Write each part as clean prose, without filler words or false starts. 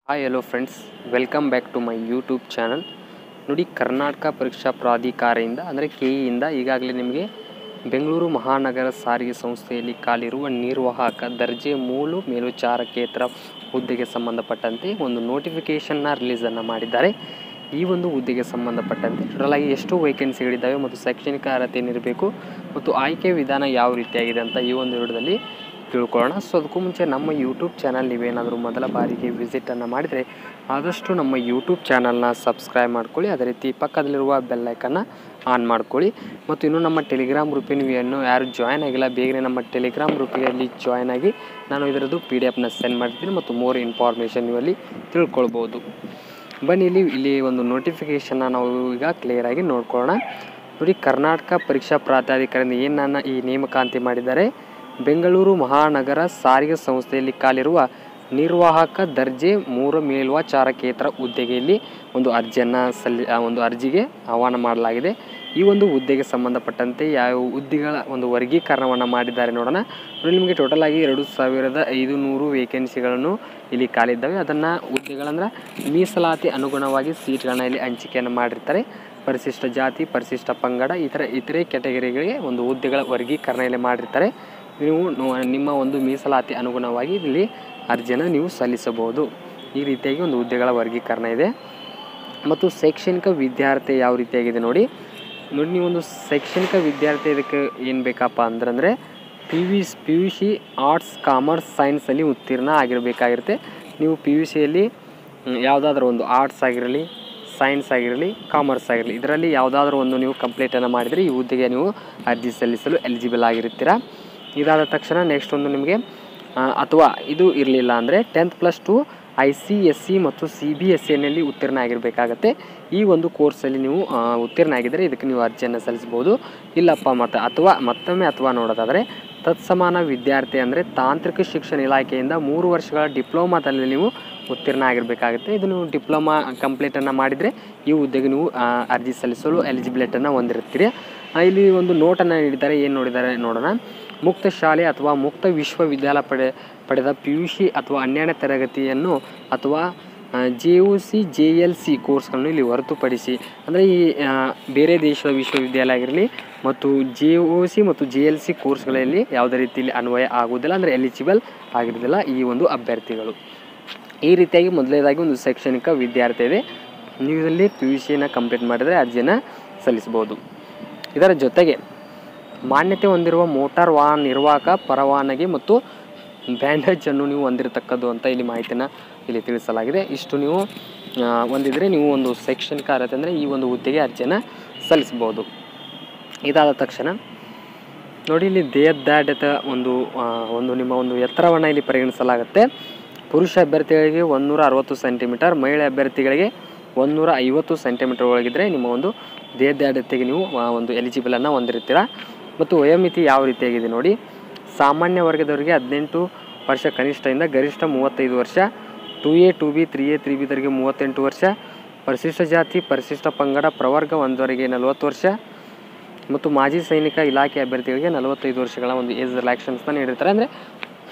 Hi hello friends, welcome back to my YouTube channel. ನೋಡಿ, ಕರ್ನಾಟಕ ಪರೀಕ್ಷಾ ಪ್ರಾಧಿಕಾರದಿಂದ ಅಂದರೆ KEಯಿಂದ ಈಗಾಗಲೇ ನಿಮಗೆ ಬೆಂಗಳೂರು ಮಹಾನಗರ ಸಾರಿಗೆ ಸಂಸ್ಥೆಯಲ್ಲಿ ಖಾಲಿರುವ ನಿರ್ವಾಹಕ ದರ್ಜೆ 3 ಮೇಲ್ವಿಚಾರಕೇತರ ಹುದ್ದೆಗೆ ಸಂಬಂಧಪಟ್ಟಂತೆ ಒಂದು ನೋಟಿಫಿಕೇಷನ್ನ ರಿಲೀಸನ್ನು ಮಾಡಿದ್ದಾರೆ. ಈ ಒಂದು ಹುದ್ದೆಗೆ ಸಂಬಂಧಪಟ್ಟಂತೆ ಟೋಟಲಾಗಿ ಎಷ್ಟು ವೇಕೆನ್ಸಿಗಳಿದ್ದಾವೆ ಮತ್ತು ಶೈಕ್ಷಣಿಕ ಅರ್ಹತೆ ಏನಿರಬೇಕು ಮತ್ತು ಆಯ್ಕೆ ವಿಧಾನ ಯಾವ ರೀತಿಯಾಗಿದೆ ಅಂತ ಈ ಒಂದು ವಿಡಿಯೋದಲ್ಲಿ ತಿಳ್ಕೊಳ್ಳೋಣ. ಸೊ ಅದಕ್ಕೂ ಮುಂಚೆ ನಮ್ಮ ಯೂಟ್ಯೂಬ್ ಚಾನಲ್ ನೀವೇನಾದರೂ ಮೊದಲ ಬಾರಿಗೆ ವಿಸಿಟನ್ನು ಮಾಡಿದರೆ ಆದಷ್ಟು ನಮ್ಮ ಯೂಟ್ಯೂಬ್ ಚಾನಲ್ನ ಸಬ್ಸ್ಕ್ರೈಬ್ ಮಾಡ್ಕೊಳ್ಳಿ. ಅದೇ ರೀತಿ ಪಕ್ಕದಲ್ಲಿರುವ ಬೆಲ್ಲೈಕನ್ನು ಆನ್ ಮಾಡ್ಕೊಳ್ಳಿ. ಮತ್ತು ಇನ್ನೂ ನಮ್ಮ ಟೆಲಿಗ್ರಾಮ್ ಗ್ರೂಪಿನ ನೀವು ಯಾರು ಜಾಯ್ನ್ ಆಗಿಲ್ಲ, ಬೇಗನೆ ನಮ್ಮ ಟೆಲಿಗ್ರಾಮ್ ಗ್ರೂಪಿನಲ್ಲಿ ಜಾಯ್ನ್ ಆಗಿ ನಾನು ಇದರದ್ದು PDF ಸೆಂಡ್ ಮಾಡ್ತೀನಿ ಮತ್ತು ಮೋರ್ ಇನ್ಫಾರ್ಮೇಷನ್ ನೀವು ಅಲ್ಲಿ ತಿಳ್ಕೊಳ್ಬೋದು. ಬನ್ನಿ, ಇಲ್ಲಿ ಒಂದು ನೋಟಿಫಿಕೇಷನ್ನ ನಾವು ಈಗ ಕ್ಲಿಯರಾಗಿ ನೋಡ್ಕೊಳ್ಳೋಣ. ನೋಡಿ, ಕರ್ನಾಟಕ ಪರೀಕ್ಷಾ ಪ್ರಾಧಿಕಾರದಿಂದ ಏನನ್ನ ಈ ನೇಮಕಾತಿ ಮಾಡಿದ್ದಾರೆ. ಬೆಂಗಳೂರು ಮಹಾನಗರ ಸಾರಿಗೆ ಸಂಸ್ಥೆಯಲ್ಲಿ ಖಾಲಿರುವ ನಿರ್ವಾಹಕ ದರ್ಜೆ 3 ಮೇಲ್ವಿಚಾರಕೇತರ ಹುದ್ದೆಗೆ ಇಲ್ಲಿ ಒಂದು ಅರ್ಜಿಗೆ ಆಹ್ವಾನ ಮಾಡಲಾಗಿದೆ. ಈ ಒಂದು ಹುದ್ದೆಗೆ ಸಂಬಂಧಪಟ್ಟಂತೆ ಯಾವ ಹುದ್ದೆಗಳ ಒಂದು ವರ್ಗೀಕರಣವನ್ನು ಮಾಡಿದ್ದಾರೆ ನೋಡೋಣ. ನಿಮಗೆ ಟೋಟಲ್ ಆಗಿ 2500 ವೇಕೆನ್ಸಿಗಳನ್ನು ಇಲ್ಲಿ ಖಾಲಿದ್ದಾವೆ. ಅದನ್ನು ಹುದ್ದೆಗಳಂದ್ರೆ ಮೀಸಲಾತಿ ಅನುಗುಣವಾಗಿ ಸೀಟ್ಗಳನ್ನ ಇಲ್ಲಿ ಹಂಚಿಕೆಯನ್ನು ಮಾಡಿರ್ತಾರೆ. ಪರಿಶಿಷ್ಟ ಜಾತಿ, ಪರಿಶಿಷ್ಟ ಪಂಗಡ, ಇತರೆ ಕ್ಯಾಟಗರಿಗಳಿಗೆ ಒಂದು ಹುದ್ದೆಗಳ ವರ್ಗೀಕರಣ ಇಲ್ಲಿ ಮಾಡಿರ್ತಾರೆ. ನೀವು ನಿಮ್ಮ ಒಂದು ಮೀಸಲಾತಿ ಅನುಗುಣವಾಗಿ ಇಲ್ಲಿ ಅರ್ಜಿಯನ್ನು ನೀವು ಸಲ್ಲಿಸಬಹುದು. ಈ ರೀತಿಯಾಗಿ ಒಂದು ಹುದ್ದೆಗಳ ವರ್ಗೀಕರಣ ಇದೆ. ಮತ್ತು ಶೈಕ್ಷಣಿಕ ವಿದ್ಯಾರ್ಥಿ ಯಾವ ರೀತಿಯಾಗಿದೆ ನೋಡಿ, ನೀವೊಂದು ಶೈಕ್ಷಣಿಕ ವಿದ್ಯಾರ್ಥಿ ಇದಕ್ಕೆ ಏನು ಬೇಕಪ್ಪ ಅಂದ್ರೆ PUC ಆರ್ಟ್ಸ್, ಕಾಮರ್ಸ್, ಸೈನ್ಸಲ್ಲಿ ಉತ್ತೀರ್ಣ ಆಗಿರಬೇಕಾಗಿರುತ್ತೆ. ನೀವು PUCಯಲ್ಲಿ ಯಾವುದಾದ್ರೂ ಒಂದು ಆರ್ಟ್ಸ್ ಆಗಿರಲಿ, ಸೈನ್ಸ್ ಆಗಿರಲಿ, ಕಾಮರ್ಸ್ ಆಗಿರಲಿ, ಇದರಲ್ಲಿ ಯಾವುದಾದ್ರೂ ಒಂದು ನೀವು ಕಂಪ್ಲೀಟನ್ನು ಮಾಡಿದರೆ ಈ ಹುದ್ದೆಗೆ ನೀವು ಅರ್ಜಿ ಸಲ್ಲಿಸಲು ಎಲಿಜಿಬಲ್ ಆಗಿರ್ತೀರಾ. ಇದಾದ ತಕ್ಷಣ ನೆಕ್ಸ್ಟ್ ಒಂದು ನಿಮಗೆ ಅಥವಾ ಇದು ಇರಲಿಲ್ಲ ಅಂದರೆ 10+2 ICSE ಮತ್ತು CBSEನಲ್ಲಿ ಉತ್ತೀರ್ಣ ಆಗಿರಬೇಕಾಗತ್ತೆ. ಈ ಒಂದು ಕೋರ್ಸಲ್ಲಿ ನೀವು ಉತ್ತೀರ್ಣ ಆಗಿದ್ದರೆ ಇದಕ್ಕೆ ನೀವು ಅರ್ಜಿಯನ್ನು ಸಲ್ಲಿಸ್ಬೋದು. ಇಲ್ಲಪ್ಪ ಮತ್ತೊಮ್ಮೆ ನೋಡೋದಾದರೆ ತತ್ಸಮಾನ ವಿದ್ಯಾರ್ಥಿ ಅಂದರೆ ತಾಂತ್ರಿಕ ಶಿಕ್ಷಣ ಇಲಾಖೆಯಿಂದ 3 ವರ್ಷಗಳ ಡಿಪ್ಲೊಮಾದಲ್ಲಿ ನೀವು ಉತ್ತೀರ್ಣ ಆಗಿರಬೇಕಾಗುತ್ತೆ. ಇದು ನೀವು ಡಿಪ್ಲೊಮಾ ಕಂಪ್ಲೀಟನ್ನು ಮಾಡಿದರೆ ಈ ಹುದ್ದೆಗೆ ನೀವು ಅರ್ಜಿ ಸಲ್ಲಿಸಲು ಎಲಿಜಿಬಿಲಿಟಿಯನ್ನು ಹೊಂದಿರ್ತೀರಿ. ಇಲ್ಲಿ ಒಂದು ನೋಟನ್ನು ನೀಡಿದ್ದಾರೆ. ಏನು ನೋಡೋಣ. ಮುಕ್ತ ಶಾಲೆ ಅಥವಾ ಮುಕ್ತ ವಿಶ್ವವಿದ್ಯಾಲಯ ಪಡೆದ PUC ಅಥವಾ 12ನೇ ತರಗತಿಯನ್ನು ಅಥವಾ JOC JLC ಕೋರ್ಸ್ಗಳನ್ನು ಇಲ್ಲಿ ಹೊರತುಪಡಿಸಿ, ಅಂದರೆ ಈ ಬೇರೆ ದೇಶದ ವಿಶ್ವವಿದ್ಯಾಲಯ ಆಗಿರಲಿ ಮತ್ತು JOC ಮತ್ತು JLC ಕೋರ್ಸ್ಗಳಲ್ಲಿ ಯಾವುದೇ ರೀತಿಯಲ್ಲಿ ಅನ್ವಯ ಆಗುವುದಿಲ್ಲ, ಅಂದರೆ ಎಲಿಜಿಬಲ್ ಆಗಿರೋದಿಲ್ಲ ಈ ಒಂದು ಅಭ್ಯರ್ಥಿಗಳು. ಈ ರೀತಿಯಾಗಿ ಮೊದಲನೇದಾಗಿ ಒಂದು ಶೈಕ್ಷಣಿಕ ವಿದ್ಯಾರ್ಥಿ ಇದೆ. ನೀವು ಇದರಲ್ಲಿ PUCಯನ್ನು ಕಂಪ್ಲೀಟ್ ಮಾಡಿದರೆ ಅರ್ಜಿಯನ್ನು ಸಲ್ಲಿಸ್ಬೋದು. ಇದರ ಜೊತೆಗೆ ಮಾನ್ಯತೆ ಹೊಂದಿರುವ ಮೋಟಾರ್ ವಾಹನ ನಿರ್ವಾಹಕ ಪರವಾನಗಿ ಮತ್ತು ಬ್ಯಾಂಡೇಜನ್ನು ನೀವು ಹೊಂದಿರತಕ್ಕದ್ದು ಅಂತ ಇಲ್ಲಿ ಮಾಹಿತಿಯನ್ನು ಇಲ್ಲಿ ತಿಳಿಸಲಾಗಿದೆ. ಇಷ್ಟು ನೀವು ಹೊಂದಿದರೆ ನೀವು ಒಂದು ಶೈಕ್ಷಣಿಕ ಅರ್ಹತೆ ಅಂದರೆ ಈ ಒಂದು ಹುದ್ದೆಗೆ ಅರ್ಜಿಯನ್ನು ಸಲ್ಲಿಸ್ಬೋದು. ಇದಾದ ತಕ್ಷಣ ನೋಡಿ, ಇಲ್ಲಿ ದೇಹದಾಢ್ಯದ ಒಂದು ನಿಮ್ಮ ಒಂದು ಎತ್ತರವನ್ನು ಇಲ್ಲಿ ಪರಿಗಣಿಸಲಾಗುತ್ತೆ. ಪುರುಷ ಅಭ್ಯರ್ಥಿಗಳಿಗೆ 160 ಸೆಂಟಿಮೀಟರ್, ಮಹಿಳೆ ಅಭ್ಯರ್ಥಿಗಳಿಗೆ 150 ಸೆಂಟಿಮೀಟರ್ ಒಳಗಿದ್ರೆ ನಿಮ್ಮ ಒಂದು ದೇಹದಾಢ್ಯತೆಗೆ ನೀವು ಒಂದು ಎಲಿಜಿಬಲನ್ನು ಹೊಂದಿರ್ತೀರ. ಮತ್ತು ವಯೋಮಿತಿ ಯಾವ ರೀತಿಯಾಗಿದೆ ನೋಡಿ, ಸಾಮಾನ್ಯ ವರ್ಗದವರಿಗೆ 18 ವರ್ಷ ಕನಿಷ್ಠದಿಂದ ಗರಿಷ್ಠ 35 ವರ್ಷ, 2A 2B 3A 3Bದವರಿಗೆ 38 ವರ್ಷ, ಪರಿಶಿಷ್ಟ ಜಾತಿ, ಪರಿಶಿಷ್ಟ ಪಂಗಡ, ಪ್ರವರ್ಗ 1ದವರಿಗೆ 40 ವರ್ಷ ಮತ್ತು ಮಾಜಿ ಸೈನಿಕ ಇಲಾಖೆ ಅಭ್ಯರ್ಥಿಗಳಿಗೆ 45 ವರ್ಷಗಳ ಒಂದು ಏಜ್ ರಿಲ್ಯಾಕ್ಸೇಷನ್ಸ್ನ ನೀಡಿರ್ತಾರೆ. ಅಂದರೆ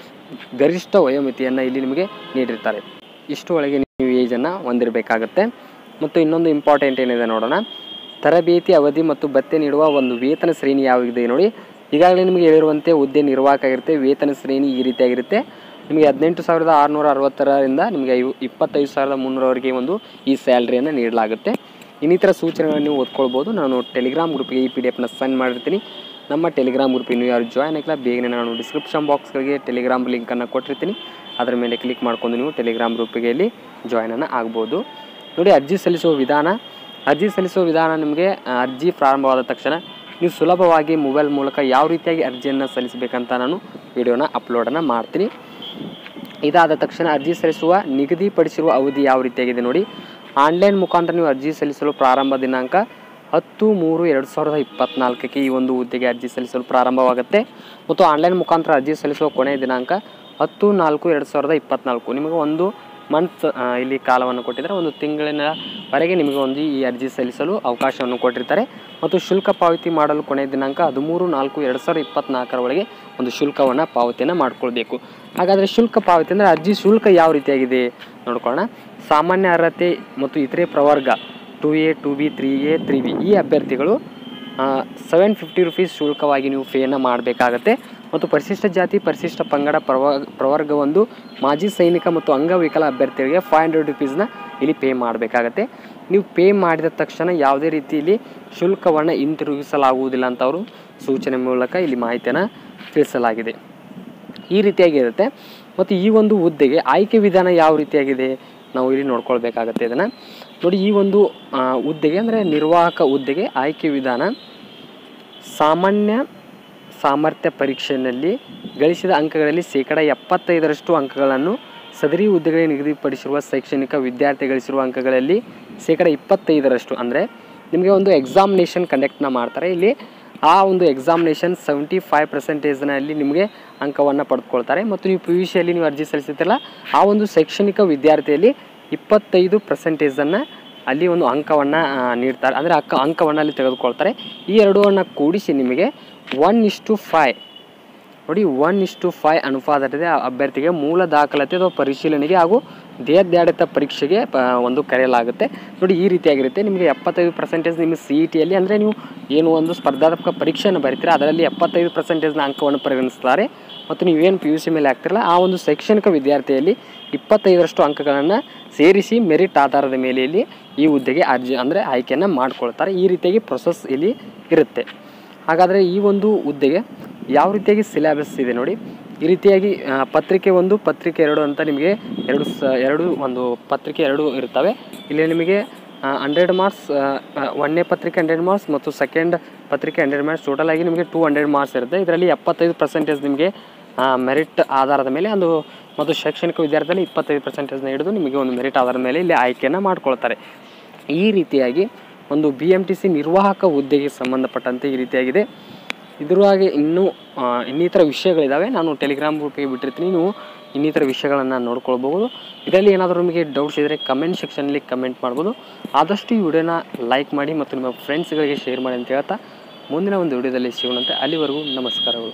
ಗರಿಷ್ಠ ವಯೋಮಿತಿಯನ್ನು ಇಲ್ಲಿ ನಿಮಗೆ ನೀಡಿರ್ತಾರೆ. ಇಷ್ಟು ಒಳಗೆ ನೀವು ಏಜನ್ನು ಹೊಂದಿರಬೇಕಾಗತ್ತೆ. ಮತ್ತು ಇನ್ನೊಂದು ಇಂಪಾರ್ಟೆಂಟ್ ಏನಿದೆ ನೋಡೋಣ. ತರಬೇತಿ ಅವಧಿ ಮತ್ತು ಭತ್ಯೆ ನೀಡುವ ಒಂದು ವೇತನ ಶ್ರೇಣಿ ಯಾವಿದೆ ನೋಡಿ. ಈಗಾಗಲೇ ನಿಮಗೆ ಹೇಳಿರುವಂತೆ ಹುದ್ದೆ ನಿರ್ವಾಹಕ ಆಗಿರುತ್ತೆ. ವೇತನ ಶ್ರೇಣಿ ಈ ರೀತಿಯಾಗಿರುತ್ತೆ. ನಿಮಗೆ 18,660ರಿಂದ ನಿಮಗೆ 25,300ವರೆಗೆ ಒಂದು ಈ ಸ್ಯಾಲ್ರಿಯನ್ನು ನೀಡಲಾಗುತ್ತೆ. ಇನ್ನಿತರ ಸೂಚನೆಗಳನ್ನು ನೀವು ಓದ್ಕೊಳ್ಬೋದು. ನಾನು ಟೆಲಿಗ್ರಾಮ್ ಗ್ರೂಪಿಗೆ ಈ PDF ಸೆಂಡ್ ಮಾಡಿರ್ತೀನಿ. ನಮ್ಮ ಟೆಲಿಗ್ರಾಮ್ ಗ್ರೂಪಿಗೆ ನೀವು ಯಾರು ಜಾಯ್ನ್ ಆಗಿಲ್ಲ, ಬೇಗನೆ ನಾನು ಡಿಸ್ಕ್ರಿಪ್ಷನ್ ಬಾಕ್ಸ್ಗಳಿಗೆ ಟೆಲಿಗ್ರಾಮ್ ಲಿಂಕನ್ನು ಕೊಟ್ಟಿರ್ತೀನಿ. ಅದರ ಮೇಲೆ ಕ್ಲಿಕ್ ಮಾಡ್ಕೊಂಡು ನೀವು ಟೆಲಿಗ್ರಾಮ್ ಗ್ರೂಪಿಗೆ ಇಲ್ಲಿ ಜಾಯ್ನನ್ನು ಆಗ್ಬೋದು. ನೋಡಿ, ಅರ್ಜಿ ಸಲ್ಲಿಸುವ ವಿಧಾನ ನಿಮಗೆ ಅರ್ಜಿ ಪ್ರಾರಂಭವಾದ ತಕ್ಷಣ ನೀವು ಸುಲಭವಾಗಿ ಮೊಬೈಲ್ ಮೂಲಕ ಯಾವ ರೀತಿಯಾಗಿ ಅರ್ಜಿಯನ್ನು ಸಲ್ಲಿಸಬೇಕಂತ ನಾನು ವಿಡಿಯೋನ ಅಪ್ಲೋಡನ್ನು ಮಾಡ್ತೀನಿ. ಇದಾದ ತಕ್ಷಣ ಅರ್ಜಿ ಸಲ್ಲಿಸುವ ನಿಗದಿಪಡಿಸಿರುವ ಅವಧಿ ಯಾವ ರೀತಿಯಾಗಿದೆ ನೋಡಿ. ಆನ್ಲೈನ್ ಮುಖಾಂತರ ನೀವು ಅರ್ಜಿ ಸಲ್ಲಿಸಲು ಪ್ರಾರಂಭ ದಿನಾಂಕ 10/3/2024ಕ್ಕೆ ಈ ಒಂದು ಹುದ್ದೆಗೆ ಅರ್ಜಿ ಸಲ್ಲಿಸಲು ಪ್ರಾರಂಭವಾಗುತ್ತೆ. ಮತ್ತು ಆನ್ಲೈನ್ ಮುಖಾಂತರ ಅರ್ಜಿ ಸಲ್ಲಿಸುವ ಕೊನೆಯ ದಿನಾಂಕ 10/4/2024. ನಿಮಗೆ 1 ಮಂತ್ ಇಲ್ಲಿ ಕಾಲವನ್ನು ಕೊಟ್ಟಿದ್ದಾರೆ. ಒಂದು ತಿಂಗಳಿನವರೆಗೆ ನಿಮಗೆ ಒಂದು ಈ ಅರ್ಜಿ ಸಲ್ಲಿಸಲು ಅವಕಾಶವನ್ನು ಕೊಟ್ಟಿರ್ತಾರೆ. ಮತ್ತು ಶುಲ್ಕ ಪಾವತಿ ಮಾಡಲು ಕೊನೆಯ ದಿನಾಂಕ 13/4/2024 ಒಳಗೆ ಒಂದು ಶುಲ್ಕವನ್ನು ಪಾವತಿಯನ್ನು ಮಾಡಿಕೊಳ್ಬೇಕು. ಹಾಗಾದರೆ ಶುಲ್ಕ ಪಾವತಿ ಅಂದರೆ ಅರ್ಜಿ ಶುಲ್ಕ ಯಾವ ರೀತಿಯಾಗಿದೆ ನೋಡ್ಕೊಳ್ಳೋಣ. ಸಾಮಾನ್ಯ ಅರ್ಹತೆ ಮತ್ತು ಇತರೆ ಪ್ರವರ್ಗ 2A 2B 3A 3B ಈ ಅಭ್ಯರ್ಥಿಗಳು 750 ರೂಪೀಸ್ ಶುಲ್ಕವಾಗಿ ನೀವು ಫೇಯನ್ನು ಮಾಡಬೇಕಾಗತ್ತೆ. ಮತ್ತು ಪರಿಶಿಷ್ಟ ಜಾತಿ ಪರಿಶಿಷ್ಟ ಪಂಗಡ ಪ್ರವರ್ಗ ಒಂದು ಮಾಜಿ ಸೈನಿಕ ಮತ್ತು ಅಂಗವಿಕಲ ಅಭ್ಯರ್ಥಿಗಳಿಗೆ 500 ರೂಪೀಸ್ನ ಇಲ್ಲಿ ಪೇ ಮಾಡಬೇಕಾಗತ್ತೆ. ನೀವು ಪೇ ಮಾಡಿದ ತಕ್ಷಣ ಯಾವುದೇ ರೀತಿಯಲ್ಲಿ ಶುಲ್ಕವನ್ನು ಹಿಂತಿರುಗಿಸಲಾಗುವುದಿಲ್ಲ ಅಂತ ಅವರು ಸೂಚನೆ ಮೂಲಕ ಇಲ್ಲಿ ಮಾಹಿತಿಯನ್ನು ತಿಳಿಸಲಾಗಿದೆ. ಈ ರೀತಿಯಾಗಿರುತ್ತೆ. ಮತ್ತು ಈ ಒಂದು ಹುದ್ದೆಗೆ ಆಯ್ಕೆ ವಿಧಾನ ಯಾವ ರೀತಿಯಾಗಿದೆ ನಾವು ಇಲ್ಲಿ ನೋಡ್ಕೊಳ್ಬೇಕಾಗತ್ತೆ. ಇದನ್ನು ನೋಡಿ, ಈ ಒಂದು ಹುದ್ದೆಗೆ ಅಂದರೆ ನಿರ್ವಾಹಕ ಹುದ್ದೆಗೆ ಆಯ್ಕೆ ವಿಧಾನ ಸಾಮಾನ್ಯ ಸಾಮರ್ಥ್ಯ ಪರೀಕ್ಷೆಯಲ್ಲಿ ಗಳಿಸಿದ ಅಂಕಗಳಲ್ಲಿ 75% ಅಂಕಗಳನ್ನು ಸದರಿ ಹುದ್ದೆಗಳಿಗೆ ನಿಗದಿಪಡಿಸಿರುವ ಶೈಕ್ಷಣಿಕ ವಿದ್ಯಾರ್ಥಿ ಗಳಿಸಿರುವ ಅಂಕಗಳಲ್ಲಿ 25% ಅಂದರೆ ನಿಮಗೆ ಒಂದು ಎಕ್ಸಾಮಿನೇಷನ್ ಕಂಡಕ್ಟ್ನ ಮಾಡ್ತಾರೆ. ಇಲ್ಲಿ ಆ ಒಂದು ಎಕ್ಸಾಮಿನೇಷನ್ 75%ನಲ್ಲಿ ನಿಮಗೆ ಅಂಕವನ್ನು ಪಡೆದುಕೊಳ್ತಾರೆ. ಮತ್ತು ನೀವು PUCಯಲ್ಲಿ ನೀವು ಅರ್ಜಿ ಸಲ್ಲಿಸುತ್ತಿಲ್ಲ ಆ ಒಂದು ಶೈಕ್ಷಣಿಕ ವಿದ್ಯಾರ್ಥಿಯಲ್ಲಿ 25%ಅನ್ನು ಅಲ್ಲಿ ಒಂದು ಅಂಕವನ್ನು ನೀಡ್ತಾರೆ. ಅಂದರೆ ಅಂಕವನ್ನು ಅಲ್ಲಿ ತೆಗೆದುಕೊಳ್ತಾರೆ. ಈ ಎರಡನ್ನು ಕೂಡಿಸಿ ನಿಮಗೆ 1:5 ನೋಡಿ 1:5 ಅನುಪಾತದ ಅಭ್ಯರ್ಥಿಗೆ ಮೂಲ ದಾಖಲಾತಿ ಅಥವಾ ಪರಿಶೀಲನೆಗೆ ಹಾಗೂ ದೇಹದಾಢ್ಯತ ಪರೀಕ್ಷೆಗೆ ಒಂದು ಕರೆಯಲಾಗುತ್ತೆ. ನೋಡಿ, ಈ ರೀತಿಯಾಗಿರುತ್ತೆ. ನಿಮಗೆ 75% ನಿಮಗೆ CETಯಲ್ಲಿ ಅಂದರೆ ನೀವು ಏನು ಒಂದು ಸ್ಪರ್ಧಾತ್ಮಕ ಪರೀಕ್ಷೆಯನ್ನು ಬರೀತೀರ ಅದರಲ್ಲಿ 75%ನ ಅಂಕವನ್ನು ಪರಿಗಣಿಸ್ತಾರೆ. ಮತ್ತು ನೀವೇನು PUC ಮೇಲೆ ಆಗ್ತಿರಲ್ಲ ಆ ಒಂದು ಶೈಕ್ಷಣಿಕ ವಿದ್ಯಾರ್ಥಿಯಲ್ಲಿ 25% ಅಂಕಗಳನ್ನು ಸೇರಿಸಿ ಮೆರಿಟ್ ಆಧಾರದ ಮೇಲೆ ಇಲ್ಲಿ ಈ ಹುದ್ದೆಗೆ ಅರ್ಜಿ ಅಂದರೆ ಆಯ್ಕೆಯನ್ನು ಮಾಡ್ಕೊಳ್ತಾರೆ. ಈ ರೀತಿಯಾಗಿ ಪ್ರೊಸೆಸ್ ಇಲ್ಲಿ ಇರುತ್ತೆ. ಹಾಗಾದರೆ ಈ ಒಂದು ಹುದ್ದೆಗೆ ಯಾವ ರೀತಿಯಾಗಿ ಸಿಲೆಬಸ್ ಇದೆ ನೋಡಿ. ಈ ರೀತಿಯಾಗಿ ಪತ್ರಿಕೆ 1 ಪತ್ರಿಕೆ 2 ಅಂತ ನಿಮಗೆ ಎರಡು ಒಂದು ಪತ್ರಿಕೆ 2 ಇರ್ತವೆ. ಇಲ್ಲಿ ನಿಮಗೆ 100 ಮಾರ್ಕ್ಸ್ 1ನೇ ಪತ್ರಿಕೆ 100 ಮಾರ್ಕ್ಸ್ ಮತ್ತು ಸೆಕೆಂಡ್ ಪತ್ರಿಕೆ 100 ಮಾರ್ಕ್ಸ್ ಟೋಟಲ್ ಆಗಿ ನಿಮಗೆ 200 ಮಾರ್ಕ್ಸ್ ಇರುತ್ತೆ. ಇದರಲ್ಲಿ 75% ನಿಮಗೆ ಮೆರಿಟ್ ಆಧಾರದ ಮೇಲೆ ಮತ್ತು ಶೈಕ್ಷಣಿಕ ವಿದ್ಯಾರ್ಥಿಯಲ್ಲಿ 25%ನ ಹಿಡಿದು ನಿಮಗೆ ಒಂದು ಮೆರಿಟ್ ಆಧಾರದ ಮೇಲೆ ಇಲ್ಲಿ ಆಯ್ಕೆಯನ್ನು ಮಾಡ್ಕೊಳ್ತಾರೆ. ಈ ರೀತಿಯಾಗಿ ಒಂದು BMTC ನಿರ್ವಾಹಕ ಹುದ್ದೆಗೆ ಸಂಬಂಧಪಟ್ಟಂತೆ ಈ ರೀತಿಯಾಗಿದೆ. ಇದರಾಗೆ ಇನ್ನಿತರ ವಿಷಯಗಳಿದ್ದಾವೆ. ನಾನು ಟೆಲಿಗ್ರಾಮ್ ಗ್ರೂಪಿಗೆ ಬಿಟ್ಟಿರ್ತೀನಿ, ನೀವು ಇನ್ನಿತರ ವಿಷಯಗಳನ್ನು ನೋಡ್ಕೊಳ್ಬೋದು. ಇದರಲ್ಲಿ ಏನಾದರೂ ನಿಮಗೆ ಡೌಟ್ಸ್ ಇದ್ದರೆ ಕಮೆಂಟ್ ಸೆಕ್ಷನಲ್ಲಿ ಕಮೆಂಟ್ ಮಾಡ್ಬೋದು. ಆದಷ್ಟು ಈ ವಿಡಿಯೋನ ಲೈಕ್ ಮಾಡಿ ಮತ್ತು ನಿಮ್ಮ ಫ್ರೆಂಡ್ಸ್ಗಳಿಗೆ ಶೇರ್ ಮಾಡಿ ಅಂತ ಹೇಳ್ತಾ ಮುಂದಿನ ಒಂದು ವಿಡಿಯೋದಲ್ಲಿ ಸಿಗೋಣಂತೆ. ಅಲ್ಲಿವರೆಗೂ ನಮಸ್ಕಾರಗಳು.